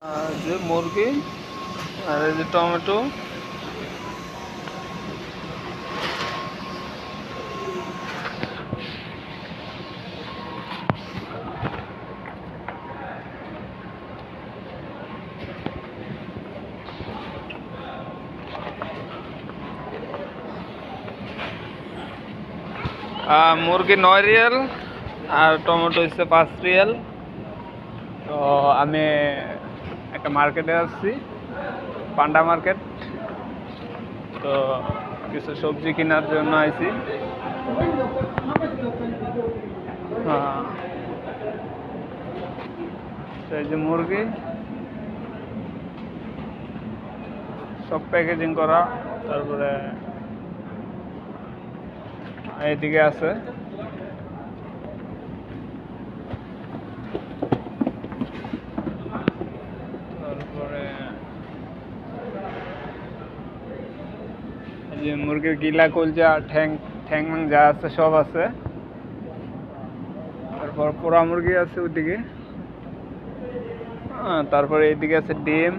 যে মুরগি আর এই যে টমেটো। মুরগি 9 রিয়াল আর টমেটো হচ্ছে 5 রিয়াল। তো আমি একটা মার্কেটে আসছি, পান্ডা মার্কেট। তো কিছু সবজি কেনার জন্য আইছি। এই যে মুরগি সব প্যাকেজিং করা, তারপরে এইদিকে আছে তারপরে এই যে মুরগির গিলা, কলজা, ঠ্যাং ঠ্যাং যা আছে সব আছে। তারপর পোড়া মুরগি আছে ওইদিকে। তারপরে এইদিকে আছে ডিম।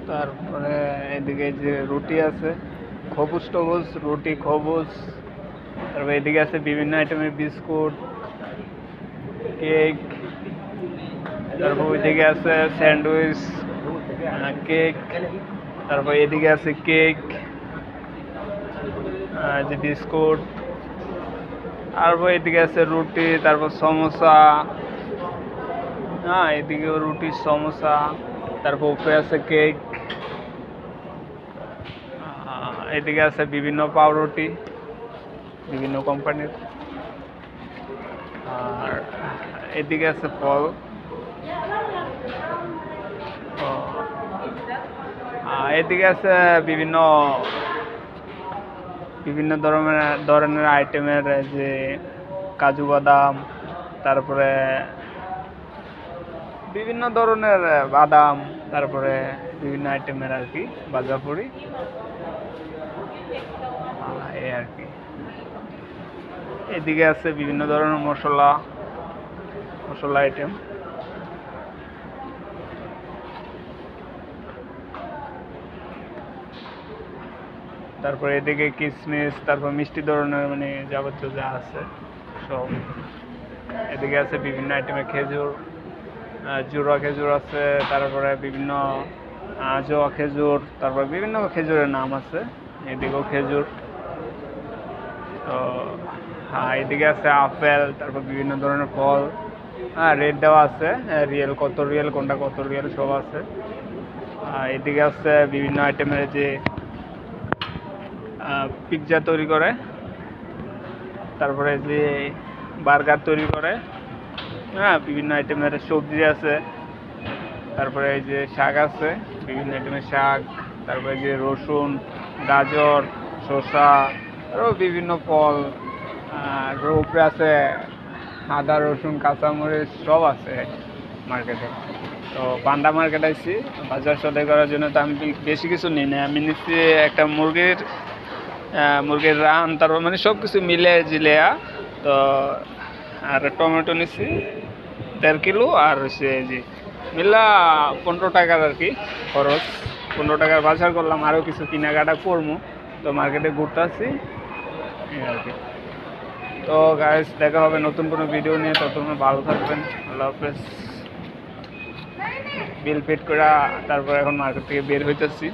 তারপরে এদিকে যে রুটি আছে, খবুজ টবুজ, রুটি খবুজ। তারপরে এদিকে আছে বিভিন্ন আইটেমের বিস্কুট, কেক। তারপর ওইদিকে আছে স্যান্ডউইচ, কেক। তারপর এদিকে আছে কেক, যে বিস্কুট। তারপর এদিকে আছে রুটি, তারপর সমোসা। এদিকেও রুটি, সমোসা। তারপর উপরে আছে কেক। এদিকে আছে বিভিন্ন পাউরুটি, বিভিন্ন কোম্পানির। আর এদিকে আছে ফল। এদিকে আছে বিভিন্ন বিভিন্ন ধরনের আইটেমের, যে কাজু বাদাম, তারপরে বিভিন্ন ধরনের বাদাম, তারপরে বিভিন্ন আইটেমের আর কি ভাজাপুরি, এই আর কি। এদিকে আছে বিভিন্ন ধরনের মশলা আইটেম। তারপরে এদিকে কিশমিশ, তারপর মিষ্টি ধরনের মানে যাবতীয় যা আছে সব। এদিকে আছে বিভিন্ন আইটেমের খেজুর, জুড়া খেজুর আছে, তারপরে বিভিন্ন জোয়া খেজুর, তারপর বিভিন্ন খেজুরের নাম আছে। এদিকেও খেজুর। তো এদিকে আছে আপেল, তারপর বিভিন্ন ধরনের ফল। রেট দেওয়া আছে, রিয়েল কত রিয়েল, কোনটা কত রিয়েল সব আছে। এদিকে আছে বিভিন্ন আইটেমের যে পিৎজা তৈরি করে, তারপরে যে বার্গার তৈরি করে। বিভিন্ন আইটেমের সবজি আছে। তারপরে এই যে শাক আছে, বিভিন্ন আইটেমের শাক। তারপরে যে রসুন, গাজর, শসা, আরও বিভিন্ন ফল। আর উপরে আছে আদা, রসুন, কাঁচামরিচ সব আছে মার্কেটে। তো পান্ডা মার্কেট আসছি বাজার সদাই করার জন্য। তো আমি বেশি কিছু নিই না, আমি নিচ্ছি একটা মুরগির রান, তারপর মানে সব কিছু মিলে জিলেয়া। তো আর টমেটো নিচ্ছি 1.5 কিলো, আর হচ্ছে যে মিলা 15 টাকার আর কি খরচ। 15 টাকার বাজার করলাম, আরও কিছু কেনাকাটা করবো। তো মার্কেটে ঘুরতে আসছি আর কি। তো গাইস, দেখা হবে নতুন কোনো ভিডিও নিয়ে। ততক্ষণ ভালো থাকবেন, আল্লাহ হাফেজ। বিল পেড করে তারপর এখন মার্কেট থেকে বের হইতেছি।